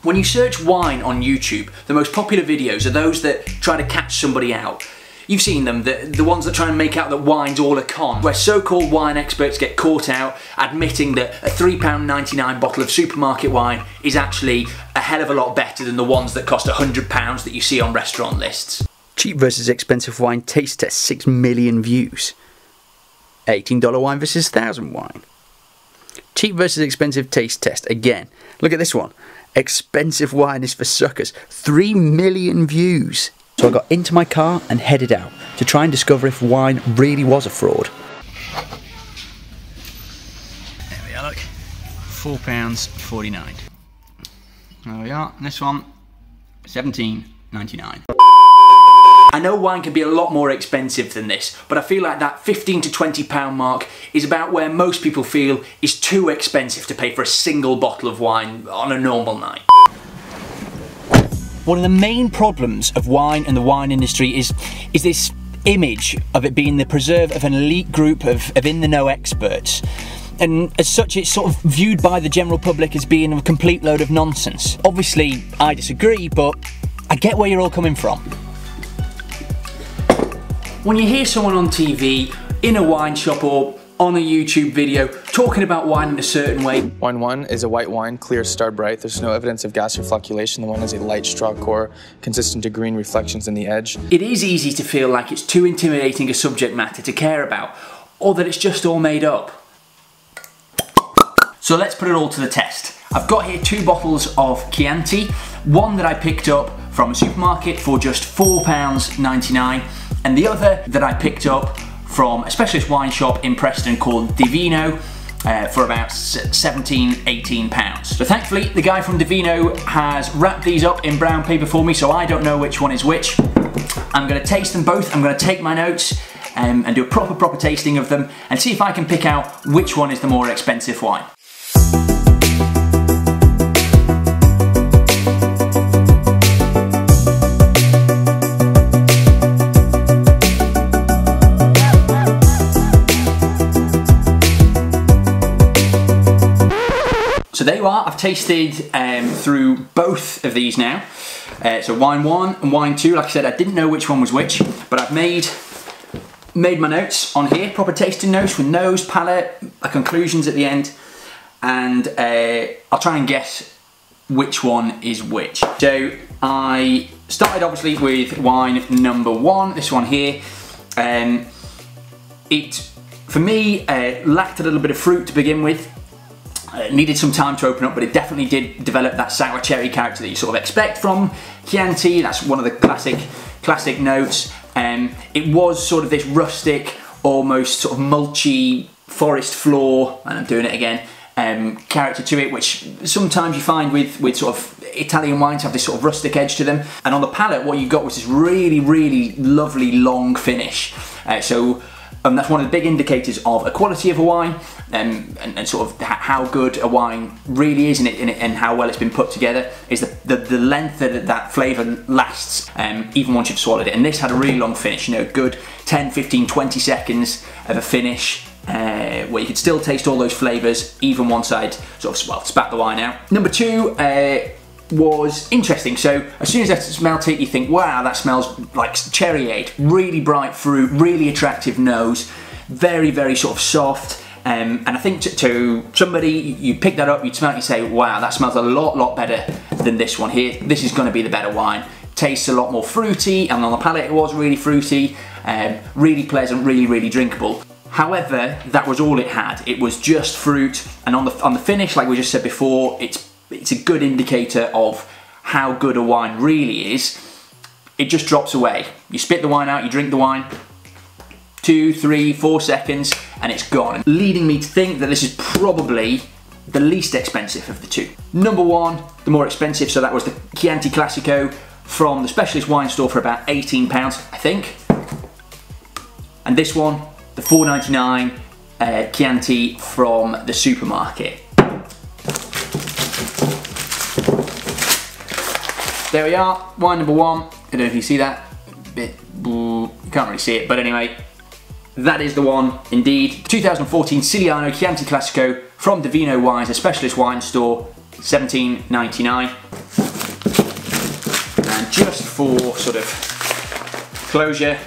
When you search wine on YouTube, the most popular videos are those that try to catch somebody out. You've seen them, the ones that try and make out that wine's all a con, where so-called wine experts get caught out admitting that a £3.99 bottle of supermarket wine is actually a hell of a lot better than the ones that cost £100 that you see on restaurant lists. Cheap versus expensive wine taste test, 6 million views. $18 wine versus 1,000 wine. Cheap versus expensive taste test, again. Look at this one. Expensive wine is for suckers. 3 million views. So I got into my car and headed out to try and discover if wine really was a fraud. There we are, look. £4.49. There we are. And this one, $17.99. I know wine can be a lot more expensive than this, but I feel like that £15 to £20 mark is about where most people feel is too expensive to pay for a single bottle of wine on a normal night. One of the main problems of wine and the wine industry is this image of it being the preserve of an elite group of in-the-know experts. And as such, it's sort of viewed by the general public as being a complete load of nonsense. Obviously, I disagree, but I get where you're all coming from. When you hear someone on TV, in a wine shop or on a YouTube video, talking about wine in a certain way. Wine 1 is a white wine, clear, star bright. There's no evidence of gas or flocculation. The wine has a light straw core, consistent to green reflections in the edge. It is easy to feel like it's too intimidating a subject matter to care about, or that it's just all made up. So let's put it all to the test. I've got here 2 bottles of Chianti, one that I picked up from a supermarket for just £4.99, and the other that I picked up from a specialist wine shop in Preston called Divino for about £17–18. So thankfully the guy from Divino has wrapped these up in brown paper for me, so I don't know which one is which. I'm going to taste them both, I'm going to take my notes and do a proper tasting of them and see if I can pick out which one is the more expensive wine. So there you are, I've tasted through both of these now. So wine 1 and wine 2, like I said, I didn't know which one was which, but I've made my notes on here, proper tasting notes with nose, palate, conclusions at the end, and I'll try and guess which one is which. So I started obviously with wine number 1, this one here. It, for me, lacked a little bit of fruit to begin with. It needed some time to open up, but it definitely did develop that sour cherry character that you sort of expect from Chianti. That's one of the classic notes. It was sort of this rustic, almost sort of mulchy forest floor, and I'm doing it again, character to it, which sometimes you find with sort of Italian wines have this sort of rustic edge to them. And on the palate, what you got was this really lovely long finish. That's one of the big indicators of a quality of a wine and sort of how good a wine really is and how well it's been put together is the length that flavour lasts even once you've swallowed it. And this had a really long finish, you know, good 10, 15, 20 seconds of a finish where you could still taste all those flavours even once I'd sort of, well, spat the wine out. Number 2 was interesting. So as soon as I smelt it, you think, wow, that smells like cherryade, really bright fruit, really attractive nose, very sort of soft. And I think to somebody, you pick that up, you'd smell it, you say, wow, that smells a lot better than this one here. This is going to be the better wine. Tastes a lot more fruity, and on the palate it was really fruity, really pleasant, really drinkable. However, that was all it had. It was just fruit, and on the finish, like we just said before, it's a good indicator of how good a wine really is. It just drops away. You spit the wine out, you drink the wine, 2, 3, 4 seconds, and it's gone. Leading me to think that this is probably the least expensive of the 2. Number 1, the more expensive, so that was the Chianti Classico from the specialist wine store for about £18, I think. And this one, the $4.99 Chianti from the supermarket. There we are, wine number 1. I don't know if you see that. You can't really see it, but anyway, that is the one indeed. 2014 Siciliano Chianti Classico from Divino Wines, a specialist wine store, £17.99. And just for sort of closure,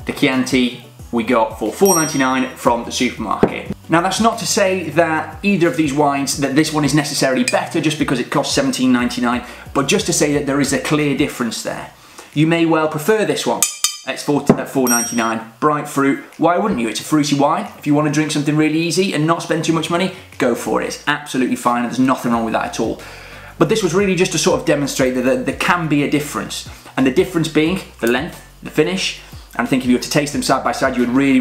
the Chianti we got for $4.99 from the supermarket. Now that's not to say that either of these wines, that this one is necessarily better just because it costs $17.99, but just to say that there is a clear difference there. You may well prefer this one. It's $4.99, bright fruit. Why wouldn't you? It's a fruity wine. If you want to drink something really easy and not spend too much money, go for it. It's absolutely fine and there's nothing wrong with that at all. But this was really just to sort of demonstrate that there can be a difference. And the difference being the length, the finish, and I think if you were to taste them side by side, you would really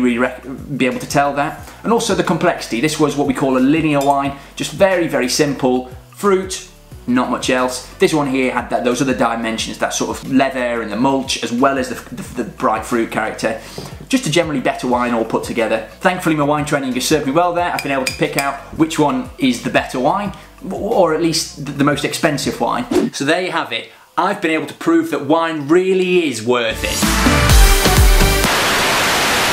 be able to tell that. And also the complexity. This was what we call a linear wine, just very, very simple. Fruit, not much else. This one here had those other dimensions, that sort of leather and the mulch, as well as the bright fruit character. Just a generally better wine all put together. Thankfully my wine training has served me well there. I've been able to pick out which one is the better wine, or at least the most expensive wine. So there you have it. I've been able to prove that wine really is worth it.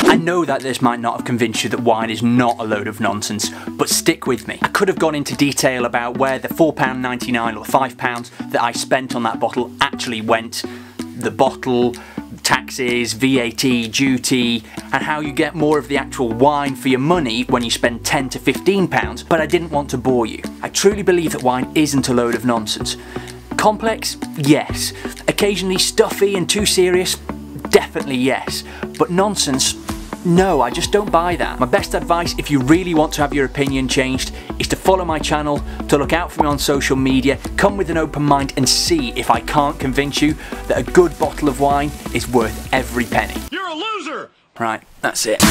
I know that this might not have convinced you that wine is not a load of nonsense, but stick with me. I could have gone into detail about where the £4.99 or £5 that I spent on that bottle actually went. The bottle, taxes, VAT, duty, and how you get more of the actual wine for your money when you spend £10 to £15, but I didn't want to bore you. I truly believe that wine isn't a load of nonsense. Complex? Yes. Occasionally stuffy and too serious? Definitely yes. But nonsense? No, I just don't buy that. My best advice, if you really want to have your opinion changed, is to follow my channel, to look out for me on social media, come with an open mind and see if I can't convince you that a good bottle of wine is worth every penny. You're a loser! Right, that's it.